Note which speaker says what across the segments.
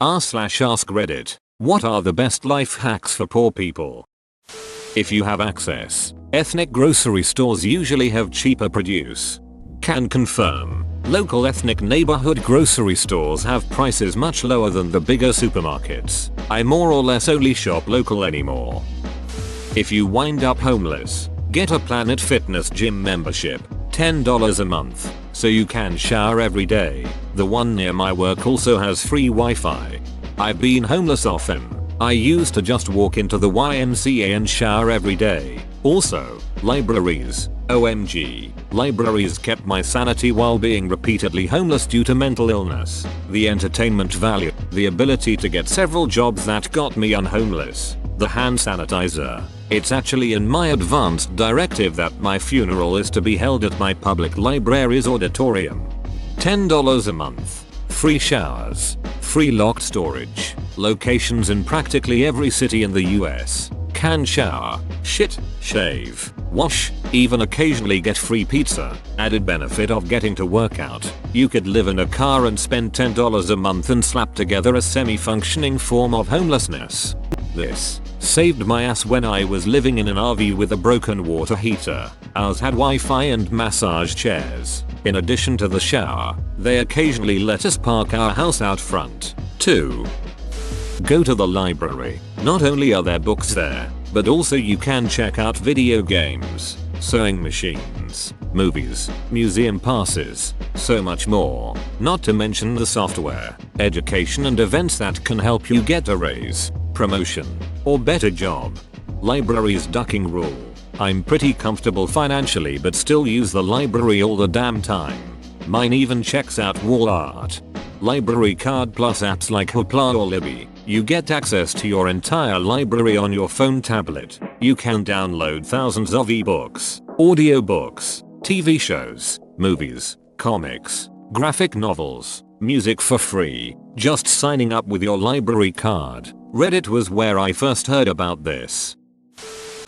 Speaker 1: r/ask Reddit. What are the best life hacks for poor people? If you have access, ethnic grocery stores usually have cheaper produce. Can confirm. Local ethnic neighborhood grocery stores have prices much lower than the bigger supermarkets. I more or less only shop local anymore. If you wind up homeless, get a Planet Fitness gym membership, $10 a month, so you can shower every day. The one near my work also has free Wi-Fi. I've been homeless often. I used to just walk into the YMCA and shower every day. Also, libraries. OMG. Libraries kept my sanity while being repeatedly homeless due to mental illness. The entertainment value. The ability to get several jobs that got me unhomeless. The hand sanitizer. It's actually in my advanced directive that my funeral is to be held at my public library's auditorium. $10 a month. Free showers. Free locked storage. Locations in practically every city in the US. Can shower, shit, shave, wash, even occasionally get free pizza. Added benefit of getting to work out. You could live in a car and spend $10 a month and slap together a semi-functioning form of homelessness. This saved my ass when I was living in an RV with a broken water heater. Ours had Wi-Fi and massage chairs. In addition to the shower, they occasionally let us park our house out front. 2. Go to the library. Not only are there books there, but also you can check out video games, sewing machines, movies, museum passes, so much more. Not to mention the software, education and events that can help you get a raise, promotion, or better job. Library's ducking rule. I'm pretty comfortable financially but still use the library all the damn time. Mine even checks out wall art. Library card plus apps like Hoopla or Libby. You get access to your entire library on your phone tablet. You can download thousands of ebooks, audiobooks, TV shows, movies, comics, graphic novels, music for free, just signing up with your library card. Reddit was where I first heard about this.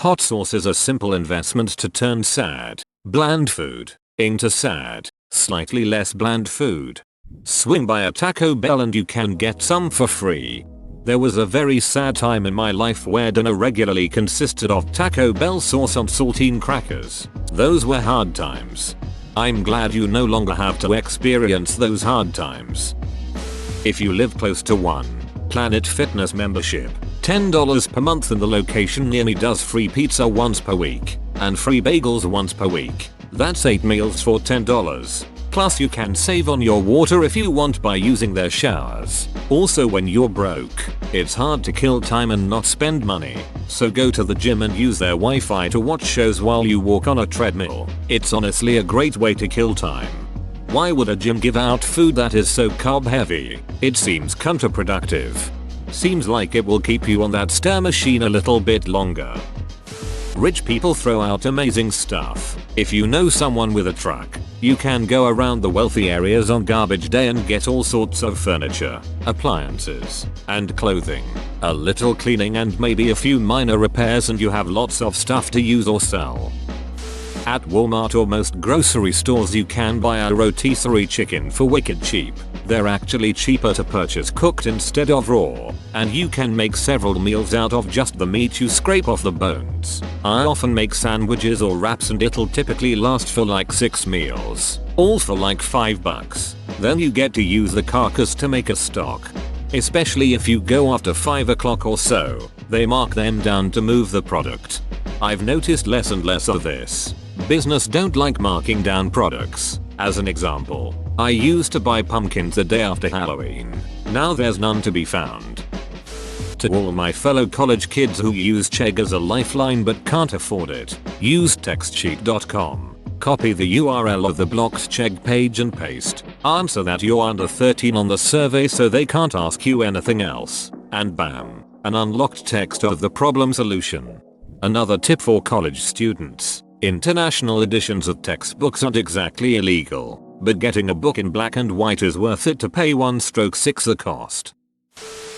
Speaker 1: Hot sauce is a simple investment to turn sad, bland food into sad, slightly less bland food. Swing by a Taco Bell and you can get some for free. There was a very sad time in my life where dinner regularly consisted of Taco Bell sauce on saltine crackers. Those were hard times. I'm glad you no longer have to experience those hard times. If you live close to one, Planet Fitness membership, $10 per month and the location near me does free pizza once per week, and free bagels once per week. That's 8 meals for $10. Plus you can save on your water if you want by using their showers. Also when you're broke, it's hard to kill time and not spend money. So go to the gym and use their Wi-Fi to watch shows while you walk on a treadmill. It's honestly a great way to kill time. Why would a gym give out food that is so carb heavy? It seems counterproductive. Seems like it will keep you on that stir machine a little bit longer. Rich people throw out amazing stuff. If you know someone with a truck, you can go around the wealthy areas on garbage day and get all sorts of furniture, appliances, and clothing. A little cleaning and maybe a few minor repairs and you have lots of stuff to use or sell. At Walmart or most grocery stores you can buy a rotisserie chicken for wicked cheap. They're actually cheaper to purchase cooked instead of raw, and you can make several meals out of just the meat you scrape off the bones. I often make sandwiches or wraps and it'll typically last for like 6 meals, all for like $5. Then you get to use the carcass to make a stock. Especially if you go after 5 o'clock or so, they mark them down to move the product. I've noticed less and less of this. Business don't like marking down products. As an example, I used to buy pumpkins the day after Halloween. Now there's none to be found. To all my fellow college kids who use Chegg as a lifeline but can't afford it, use textsheet.com. Copy the URL of the blocked Chegg page and paste. Answer that you're under 13 on the survey so they can't ask you anything else. And bam, an unlocked text of the problem solution. Another tip for college students. International editions of textbooks aren't exactly illegal, but getting a book in black and white is worth it to pay 1/6 the cost.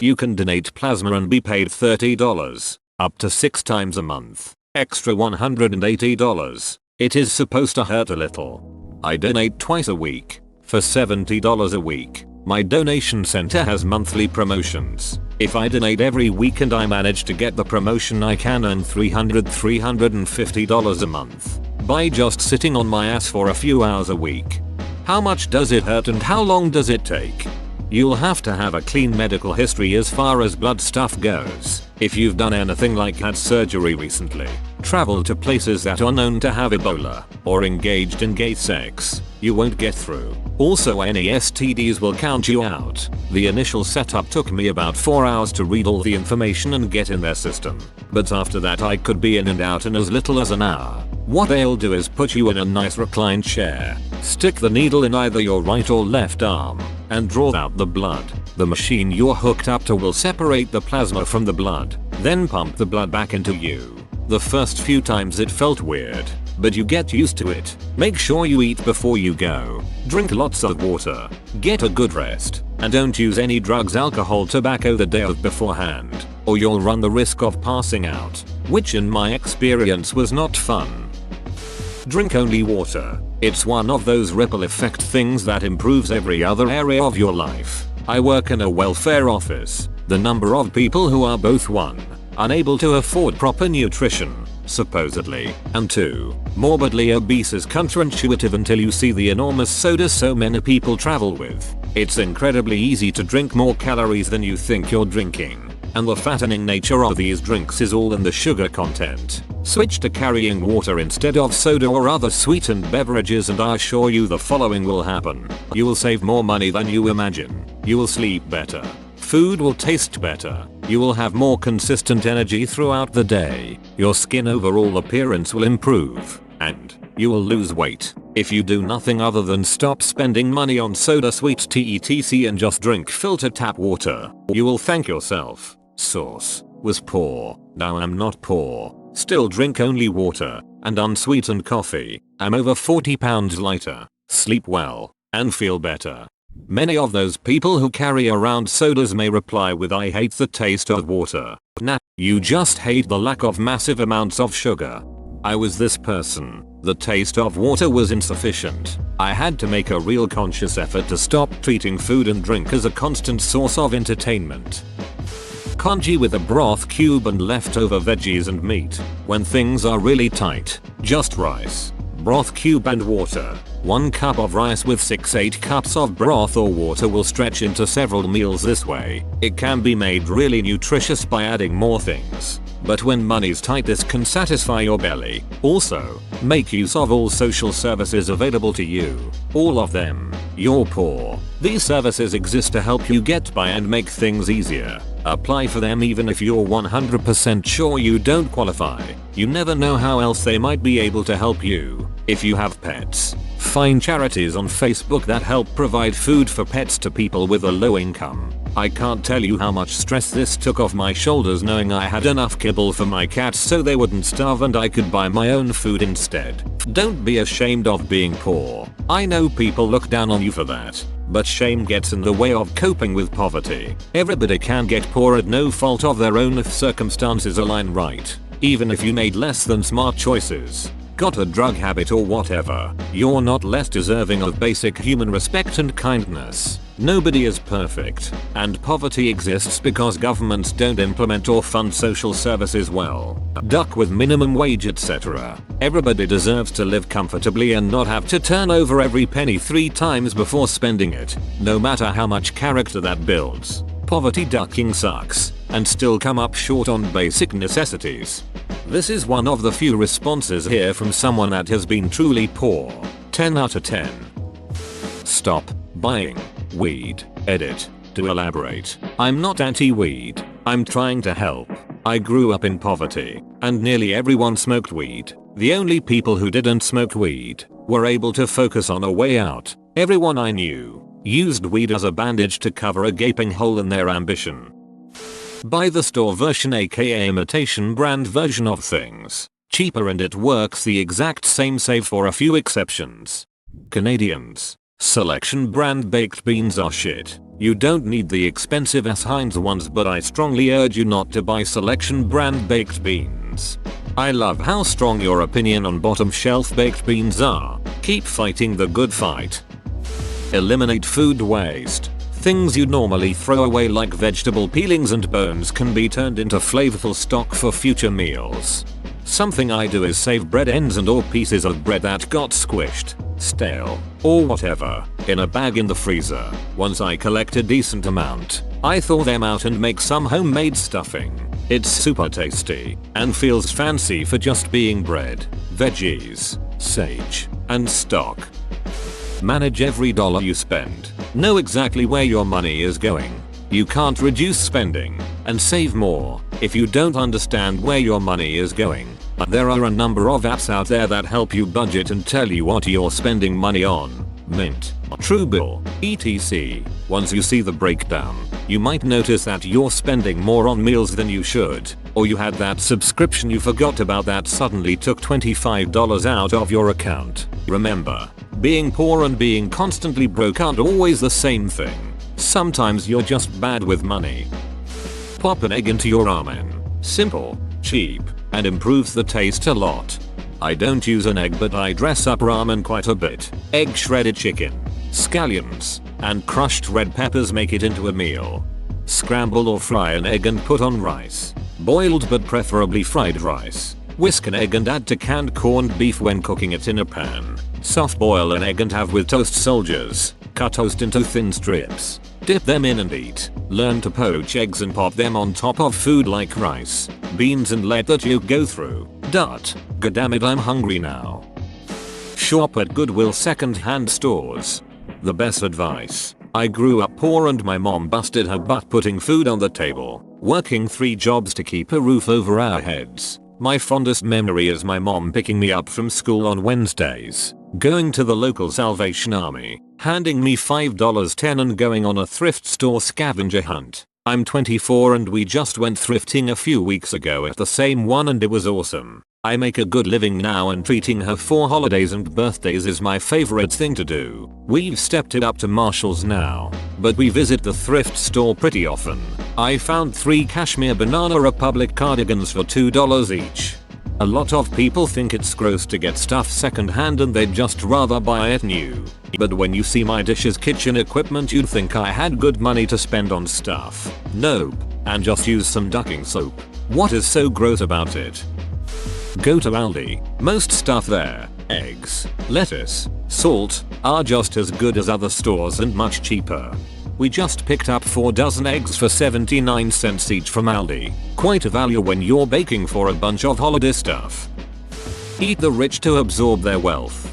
Speaker 1: You can donate plasma and be paid $30, up to 6 times a month, extra $180. It is supposed to hurt a little. I donate twice a week, for $70 a week. My donation center has monthly promotions. If I donate every week and I manage to get the promotion, I can earn $350 a month by just sitting on my ass for a few hours a week. How much does it hurt and how long does it take? You'll have to have a clean medical history as far as blood stuff goes. If you've done anything like had surgery recently, traveled to places that are known to have Ebola, or engaged in gay sex, you won't get through. Also, any STDs will count you out. The initial setup took me about 4 hours to read all the information and get in their system. But after that I could be in and out in as little as an hour. What they'll do is put you in a nice reclined chair, stick the needle in either your right or left arm, and draw out the blood. The machine you're hooked up to will separate the plasma from the blood, then pump the blood back into you. The first few times it felt weird, but you get used to it. Make sure you eat before you go. Drink lots of water. Get a good rest. And don't use any drugs, alcohol, tobacco the day of beforehand, or you'll run the risk of passing out, which in my experience was not fun. Drink only water. It's one of those ripple effect things that improves every other area of your life. I work in a welfare office. The number of people who are both 1, unable to afford proper nutrition, supposedly, and 2, morbidly obese is counterintuitive until you see the enormous soda so many people travel with. It's incredibly easy to drink more calories than you think you're drinking. And the fattening nature of these drinks is all in the sugar content. Switch to carrying water instead of soda or other sweetened beverages and I assure you the following will happen. You will save more money than you imagine. You will sleep better. Food will taste better. You will have more consistent energy throughout the day. Your skin overall appearance will improve. And you will lose weight. If you do nothing other than stop spending money on soda, sweets, etc. and just drink filtered tap water, you will thank yourself. Source: was poor, now I'm not poor. Still drink only water and unsweetened coffee. I'm over 40 pounds lighter, sleep well, and feel better. Many of those people who carry around sodas may reply with I hate the taste of water. Nah, you just hate the lack of massive amounts of sugar. I was this person. The taste of water was insufficient. I had to make a real conscious effort to stop treating food and drink as a constant source of entertainment. Congee with a broth cube and leftover veggies and meat. When things are really tight, just rice, broth cube and water. 1 cup of rice with 6-8 cups of broth or water will stretch into several meals this way. It can be made really nutritious by adding more things. But when money's tight, this can satisfy your belly. Also, make use of all social services available to you. All of them. You're poor. These services exist to help you get by and make things easier. Apply for them even if you're 100% sure you don't qualify. You never know how else they might be able to help you. If you have pets, find charities on Facebook that help provide food for pets to people with a low income. I can't tell you how much stress this took off my shoulders knowing I had enough kibble for my cats so they wouldn't starve and I could buy my own food instead. Don't be ashamed of being poor. I know people look down on you for that, but shame gets in the way of coping with poverty. Everybody can get poor at no fault of their own if circumstances align right. Even if you made less than smart choices, got a drug habit or whatever, you're not less deserving of basic human respect and kindness. Nobody is perfect, and poverty exists because governments don't implement or fund social services well. Duck with minimum wage, etc. Everybody deserves to live comfortably and not have to turn over every penny 3 times before spending it, no matter how much character that builds. Poverty ducking sucks, and still come up short on basic necessities. This is one of the few responses here from someone that has been truly poor. 10 out of 10. Stop buying weed. Edit. To elaborate, I'm not anti-weed. I'm trying to help. I grew up in poverty, and nearly everyone smoked weed. The only people who didn't smoke weed were able to focus on a way out. Everyone I knew used weed as a bandage to cover a gaping hole in their ambition. Buy the store version, aka imitation brand version of things. Cheaper and it works the exact same save for a few exceptions. Canadians. Selection brand baked beans are shit. You don't need the expensive ass Heinz ones, but I strongly urge you not to buy Selection brand baked beans. I love how strong your opinion on bottom shelf baked beans are. Keep fighting the good fight. Eliminate food waste. Things you normally throw away like vegetable peelings and bones can be turned into flavorful stock for future meals. Something I do is save bread ends and or pieces of bread that got squished, stale, or whatever, in a bag in the freezer. Once I collect a decent amount, I thaw them out and make some homemade stuffing. It's super tasty and feels fancy for just being bread, veggies, sage, and stock. Manage every dollar you spend. Know exactly where your money is going. You can't reduce spending and save more if you don't understand where your money is going. There are a number of apps out there that help you budget and tell you what you're spending money on. Mint, Truebill, etc. Once you see the breakdown, you might notice that you're spending more on meals than you should, or you had that subscription you forgot about that suddenly took $25 out of your account. Remember, being poor and being constantly broke aren't always the same thing. Sometimes you're just bad with money. Pop an egg into your ramen. Simple, cheap, and improves the taste a lot. I don't use an egg, but I dress up ramen quite a bit. Egg, shredded chicken, scallions, and crushed red peppers make it into a meal. Scramble or fry an egg and put on rice. Boiled but preferably fried rice. Whisk an egg and add to canned corned beef when cooking it in a pan. Soft boil an egg and have with toast soldiers. Cut toast into thin strips. Dip them in and eat. Learn to poach eggs and pop them on top of food like rice, beans, and let that yolk go through. Goddammit, I'm hungry now. Shop at Goodwill second-hand stores. The best advice. I grew up poor and my mom busted her butt putting food on the table, working 3 jobs to keep a roof over our heads. My fondest memory is my mom picking me up from school on Wednesdays, going to the local Salvation Army, handing me $5.10 and going on a thrift store scavenger hunt. I'm 24 and we just went thrifting a few weeks ago at the same one and it was awesome. I make a good living now and treating her for holidays and birthdays is my favorite thing to do. We've stepped it up to Marshall's now, but we visit the thrift store pretty often. I found 3 cashmere Banana Republic cardigans for $2 each. A lot of people think it's gross to get stuff secondhand and they'd just rather buy it new. But when you see my dishes kitchen equipment you'd think I had good money to spend on stuff. Nope, and just use some ducking soap. What is so gross about it? Go to Aldi. Most stuff there, eggs, lettuce, salt, are just as good as other stores and much cheaper. We just picked up 4 dozen eggs for 79 cents each from Aldi. Quite a value when you're baking for a bunch of holiday stuff. Eat the rich to absorb their wealth.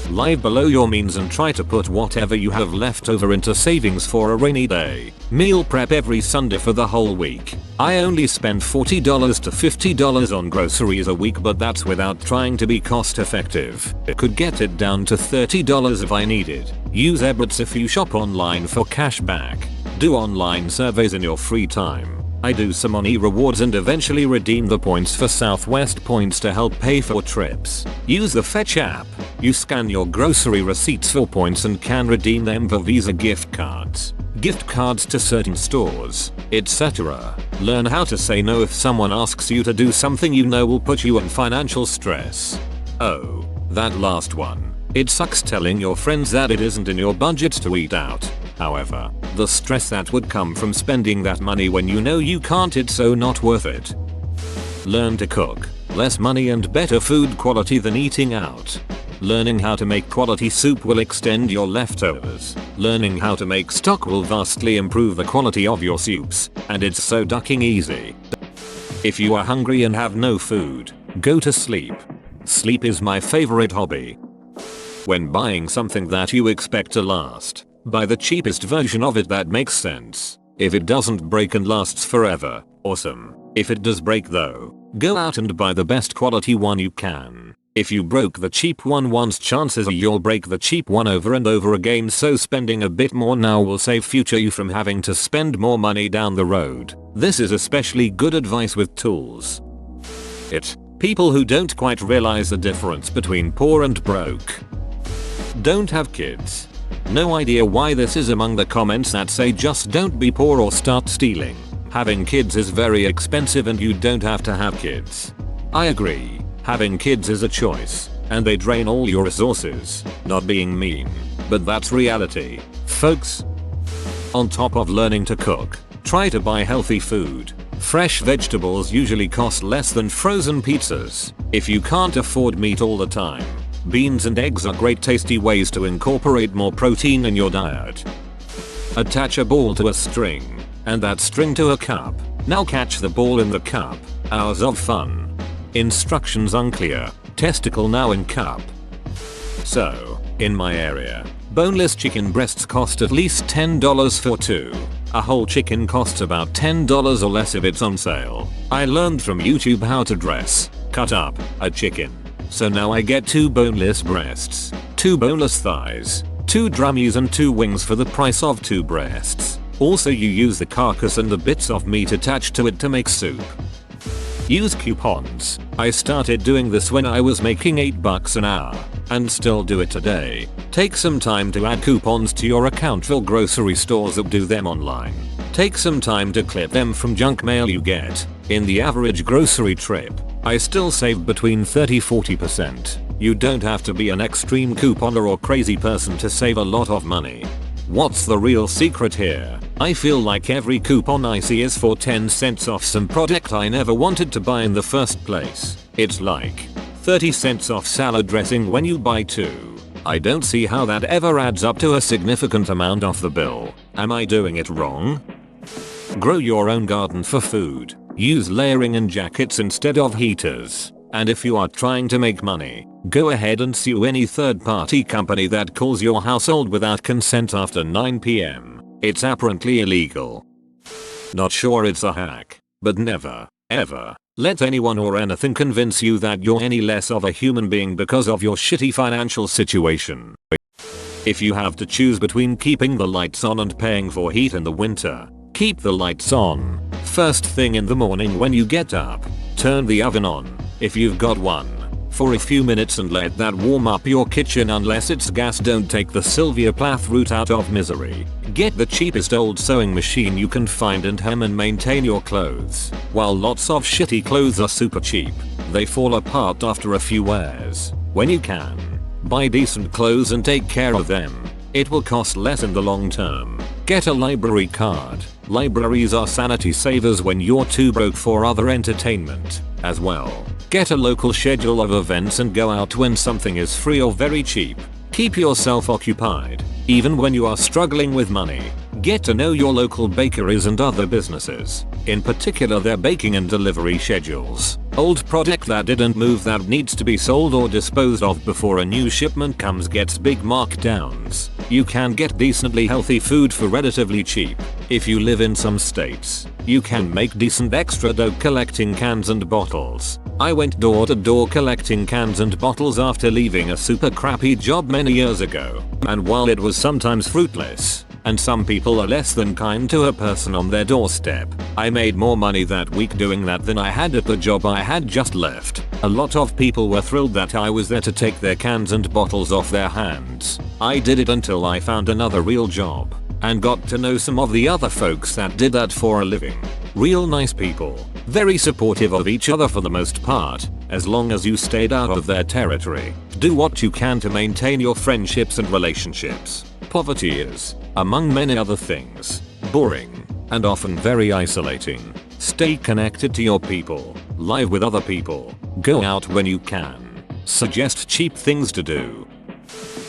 Speaker 1: Live below your means and try to put whatever you have left over into savings for a rainy day. Meal prep every Sunday for the whole week. I only spend $40 to $50 on groceries a week, but that's without trying to be cost effective. Could get it down to $30 if I needed. Use Ebbets if you shop online for cash back. Do online surveys in your free time. I do some on e-rewards and eventually redeem the points for Southwest points to help pay for trips. Use the Fetch app. You scan your grocery receipts for points and can redeem them for Visa gift cards, gift cards to certain stores, etc. Learn how to say no if someone asks you to do something you know will put you in financial stress. Oh, that last one. It sucks telling your friends that it isn't in your budget to eat out. However, the stress that would come from spending that money when you know you can't, it's so not worth it. Learn to cook. Less money and better food quality than eating out. Learning how to make quality soup will extend your leftovers. Learning how to make stock will vastly improve the quality of your soups, and it's so ducking easy. If you are hungry and have no food, go to sleep. Sleep is my favorite hobby. When buying something that you expect to last, buy the cheapest version of it that makes sense. If it doesn't break and lasts forever, awesome. If it does break though, go out and buy the best quality one you can. If you broke the cheap one once, chances are you'll break the cheap one over and over again, so spending a bit more now will save future you from having to spend more money down the road. This is especially good advice with tools. People who don't quite realize the difference between poor and broke. Don't have kids. No idea why this is among the comments that say just don't be poor or start stealing. Having kids is very expensive and you don't have to have kids. I agree. Having kids is a choice, and they drain all your resources. Not being mean, but that's reality, folks. On top of learning to cook, try to buy healthy food. Fresh vegetables usually cost less than frozen pizzas. If you can't afford meat all the time, beans and eggs are great tasty ways to incorporate more protein in your diet. Attach a ball to a string, and that string to a cup. Now catch the ball in the cup. Hours of fun. Instructions unclear. Testicle now in cup. So, in my area, boneless chicken breasts cost at least $10 for 2. A whole chicken costs about $10 or less if it's on sale. I learned from YouTube how to cut up a chicken. So now I get 2 boneless breasts, 2 boneless thighs, 2 drummies and 2 wings for the price of 2 breasts. Also you use the carcass and the bits of meat attached to it to make soup. Use coupons. I started doing this when I was making $8 an hour, and still do it today. Take some time to add coupons to your account for grocery stores that do them online. Take some time to clip them from junk mail you get. In the average grocery trip, I still save between 30–40%. You don't have to be an extreme couponer or crazy person to save a lot of money. What's the real secret here? I feel like every coupon I see is for 10 cents off some product I never wanted to buy in the first place. It's like 30 cents off salad dressing when you buy 2. I don't see how that ever adds up to a significant amount off the bill. Am I doing it wrong? Grow your own garden for food. Use layering and jackets instead of heaters. And if you are trying to make money, go ahead and sue any third-party company that calls your household without consent after 9 p.m. It's apparently illegal. Not sure it's a hack, but never, ever, let anyone or anything convince you that you're any less of a human being because of your shitty financial situation. If you have to choose between keeping the lights on and paying for heat in the winter, keep the lights on. First thing in the morning when you get up, turn the oven on, if you've got one, for a few minutes and let that warm up your kitchen. Unless it's gas, don't take the Sylvia Plath route out of misery. Get the cheapest old sewing machine you can find and hem and maintain your clothes. While lots of shitty clothes are super cheap, they fall apart after a few wears. When you can, buy decent clothes and take care of them. It will cost less in the long term. Get a library card. Libraries are sanity savers when you're too broke for other entertainment. As well, get a local schedule of events and go out when something is free or very cheap. Keep yourself occupied, even when you are struggling with money. Get to know your local bakeries and other businesses, in particular their baking and delivery schedules. Old product that didn't move that needs to be sold or disposed of before a new shipment comes gets big markdowns. You can get decently healthy food for relatively cheap. If you live in some states, you can make decent extra dough collecting cans and bottles. I went door to door collecting cans and bottles after leaving a super crappy job many years ago, and while it was sometimes fruitless, and some people are less than kind to a person on their doorstep, I made more money that week doing that than I had at the job I had just left. A lot of people were thrilled that I was there to take their cans and bottles off their hands. I did it until I found another real job, and got to know some of the other folks that did that for a living. Real nice people, very supportive of each other for the most part, as long as you stayed out of their territory. Do what you can to maintain your friendships and relationships. Poverty is, among many other things, boring, and often very isolating. Stay connected to your people, live with other people, go out when you can. Suggest cheap things to do.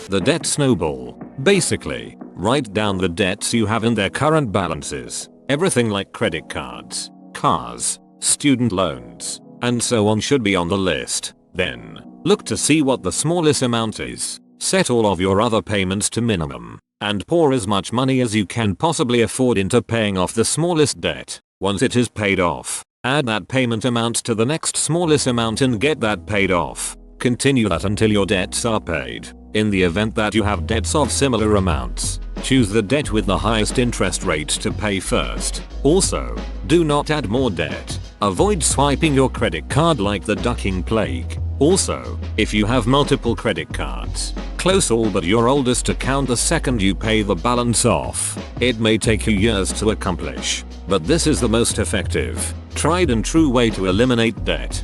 Speaker 1: The Debt Snowball. Basically, write down the debts you have and their current balances. Everything like credit cards, cars, student loans, and so on should be on the list. Then, look to see what the smallest amount is. Set all of your other payments to minimum, and pour as much money as you can possibly afford into paying off the smallest debt. Once it is paid off, add that payment amount to the next smallest amount and get that paid off. Continue that until your debts are paid. In the event that you have debts of similar amounts, choose the debt with the highest interest rate to pay first. Also, do not add more debt. Avoid swiping your credit card like the ducking plague. Also, if you have multiple credit cards, close all but your oldest account the second you pay the balance off. It may take you years to accomplish, but this is the most effective, tried and true way to eliminate debt.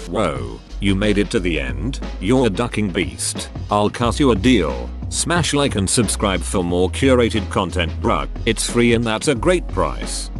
Speaker 1: Whoa, you made it to the end? You're a ducking beast. I'll cut you a deal. Smash like and subscribe for more curated content, bruh. It's free and that's a great price.